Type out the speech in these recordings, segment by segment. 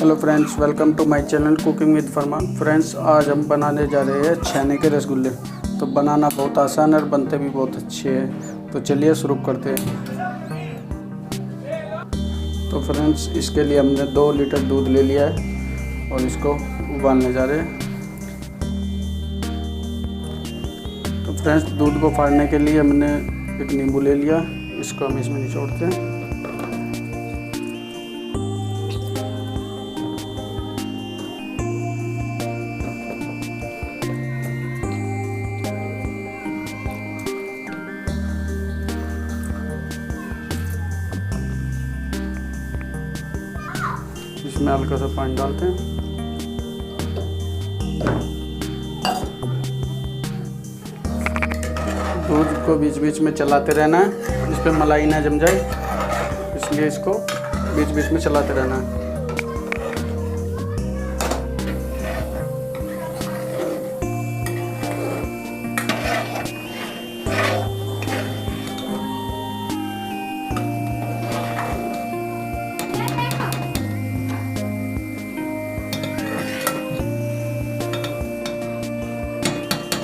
Hello friends, welcome to my channel cooking with Farman. Friends, आज हम बनाने जा रहे हैं छेने के रसगुल्ले। तो बनाना बहुत आसान है और बनते भी बहुत अच्छे हैं। तो चलिए शुरू करते हैं। तो फ्रेंड्स, इसके लिए हमने 2 लीटर दूध ले लिया है और इसको उबालने जा रहे हैं। तो फ्रेंड्स, दूध को फाड़ने के लिए हमने एक नींबू ले लिया, इसको हम इसमें निचोड़ते हैं। इसमें हल्का सा पानी डालते हैं। दूध को बीच बीच में चलाते रहना है, इस पर मलाई ना जम जाए, इसलिए इसको बीच बीच में चलाते रहना है।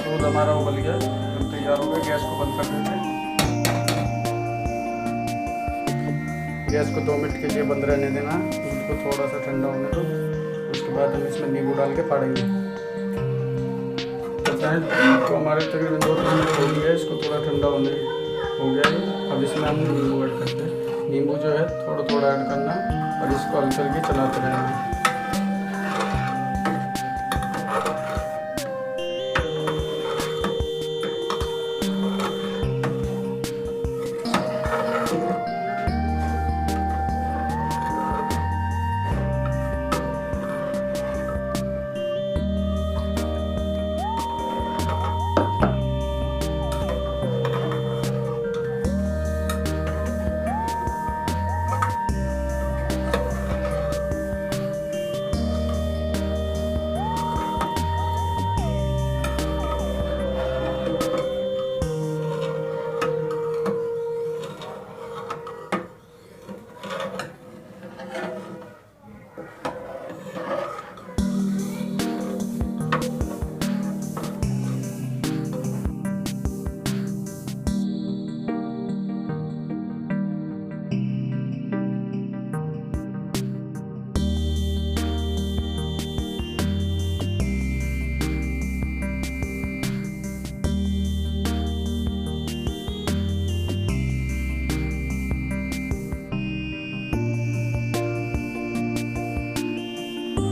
दूध हमारा उबल गया, हम तैयार हो गए। गैस को बंद कर देते हैं। गैस को 2 मिनट के लिए बंद रहने देना। दूध को थोड़ा सा ठंडा होने दो, उसके बाद हम इसमें नींबू डाल के फाड़ेंगे। तो दूध को हमारे तकरीबन 2-3 मिनट हो गया है, इसको थोड़ा ठंडा होने हो गया है। अब इसमें हम नींबू ऐड करते हैं। नींबू जो है थोड़ा थोड़ा ऐड करना और इसको हल्के हल्के चलाते रहना।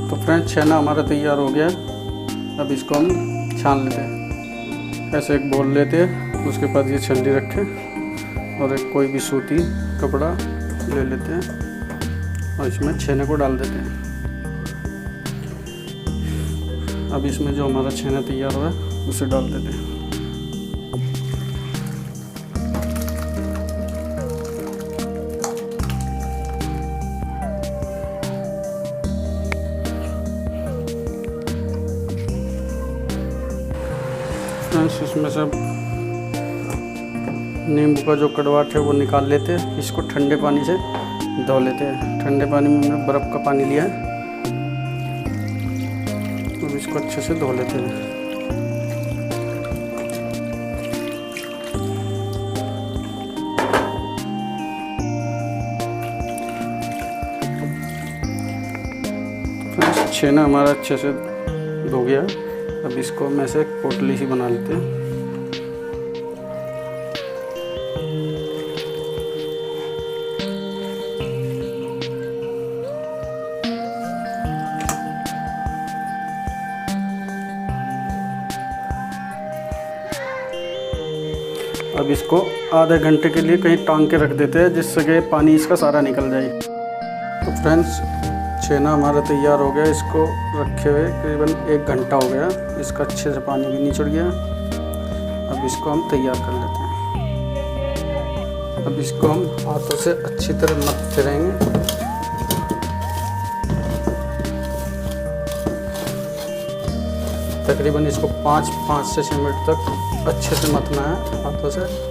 तो फ्रेंड्स, छेना हमारा तैयार हो गया। अब इसको हम छान लेते हैं। ऐसे एक बोल लेते हैं, उसके बाद ये छलनी रखें और एक कोई भी सूती कपड़ा ले लेते हैं और इसमें छेने को डाल देते हैं। अब इसमें जो हमारा छेना तैयार हुआ है उसे डाल देते हैं। इसमें सब नींबू का जो कड़वाहट है वो निकाल लेते हैं। इसको ठंडे पानी से धो लेते हैं। ठंडे पानी में हमने बर्फ़ का पानी लिया है, अब इसको अच्छे से धो लेते हैं। छेना हमारा अच्छे से धो गया। अब इसको हम ऐसे पोटली सी बना लेते हैं। अब इसको आधे घंटे के लिए कहीं टांग के रख देते हैं, जिससे कि पानी इसका सारा निकल जाए। तो फ्रेंड्स, छेना हमारा तैयार हो गया। इसको रखे हुए करीबन 1 घंटा हो गया। इसका अच्छे से पानी भी निचड़ गया। अब इसको हम तैयार कर लेते हैं। अब इसको हम हाथों से अच्छी तरह मथते रहेंगे। तकरीबन इसको 5 से 6 मिनट तक अच्छे से मथना है हाथों से।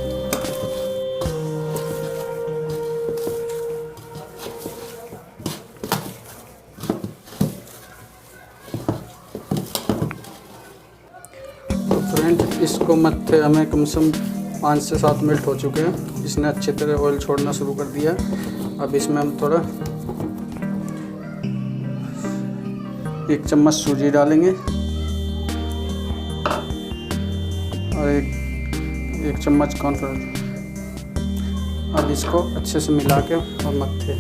इसको मत्थे हमें कम से कम 5 से 7 मिनट हो चुके हैं। इसने अच्छी तरह ऑयल छोड़ना शुरू कर दिया। अब इसमें हम थोड़ा 1 चम्मच सूजी डालेंगे और एक चम्मच कॉर्नफ्लोर। अब इसको अच्छे से मिला के और मत्थे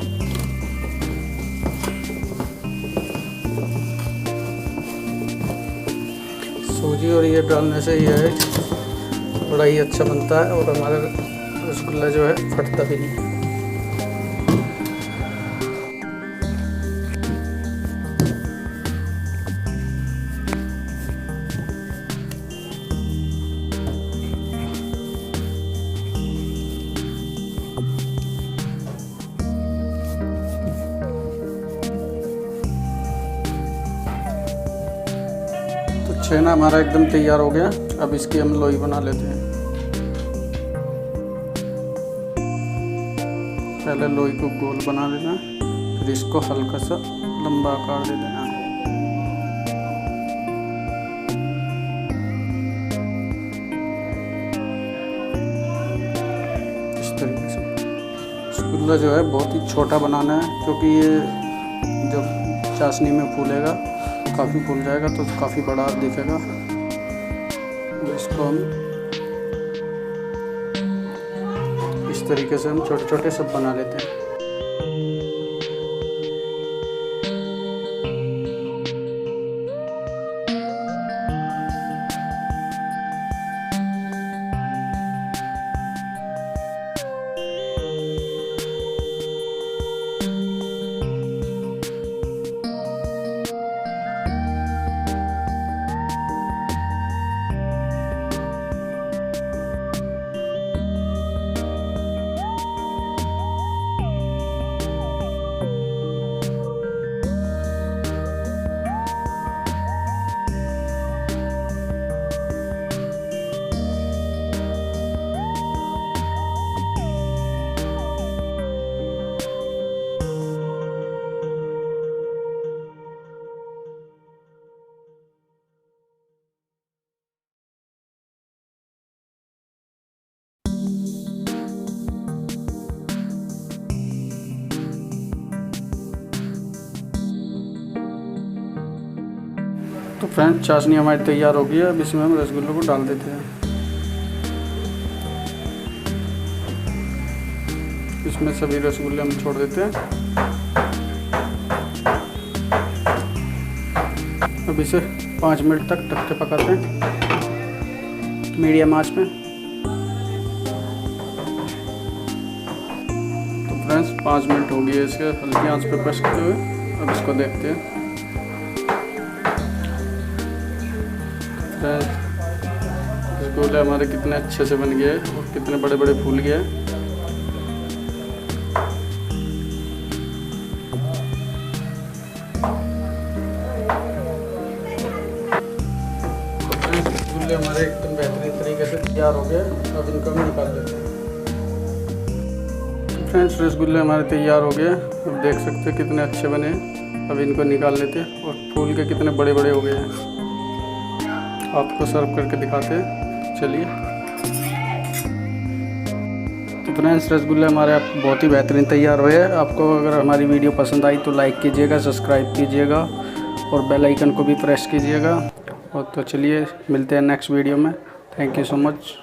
सूजी और ये डालने से ये है बड़ा ही अच्छा बनता है और हमारा रसगुल्ला जो है फटता भी नहीं। छेना हमारा एकदम तैयार हो गया। अब इसकी हम लोई बना लेते हैं। पहले लोई को गोल बना लेना, फिर इसको हल्का सा लंबा आकार दे देना। इस तरीके से रसगुल्ला जो है बहुत ही छोटा बनाना है, क्योंकि ये जब चाशनी में फूलेगा काफ़ी फूल जाएगा तो काफ़ी बड़ा दिखेगा। इसको हम इस तरीके से हम छोटे छोटे सब बना लेते हैं। तो फ्रेंड्स चाशनी हमारी तैयार हो गई है। अब इसमें हम रसगुल्लों को डाल देते हैं। इसमें सभी रसगुल्ले हम छोड़ देते हैं। अब इसे 5 मिनट तक ढक के पकाते हैं मीडियम आंच पे। तो फ्रेंड्स 5 मिनट हो गए इसके हल्की आंच पे पकते हुए। अब इसको देखते हैं। रसगुल्ले हमारे कितने अच्छे से बन गए और कितने बड़े बड़े फूल गए। रसगुल्ले हमारे एकदम बेहतरीन तरीके से तैयार हो गए। अब इनको हम निकाल लेते हैं। फ्रेंड्स रसगुल्ले हमारे तैयार हो गए। अब देख सकते हैं कितने अच्छे बने। अब इनको निकाल लेते हैं और फूल के कितने बड़े बड़े हो गए हैं। आपको सर्व करके दिखाते हैं, चलिए। तो फ्रेंड्स रसगुल्ले हमारे बहुत ही बेहतरीन तैयार हुए हैं। आपको अगर हमारी वीडियो पसंद आई तो लाइक कीजिएगा, सब्सक्राइब कीजिएगा और बेल आइकन को भी प्रेस कीजिएगा। और तो चलिए मिलते हैं नेक्स्ट वीडियो में। Thank you so much.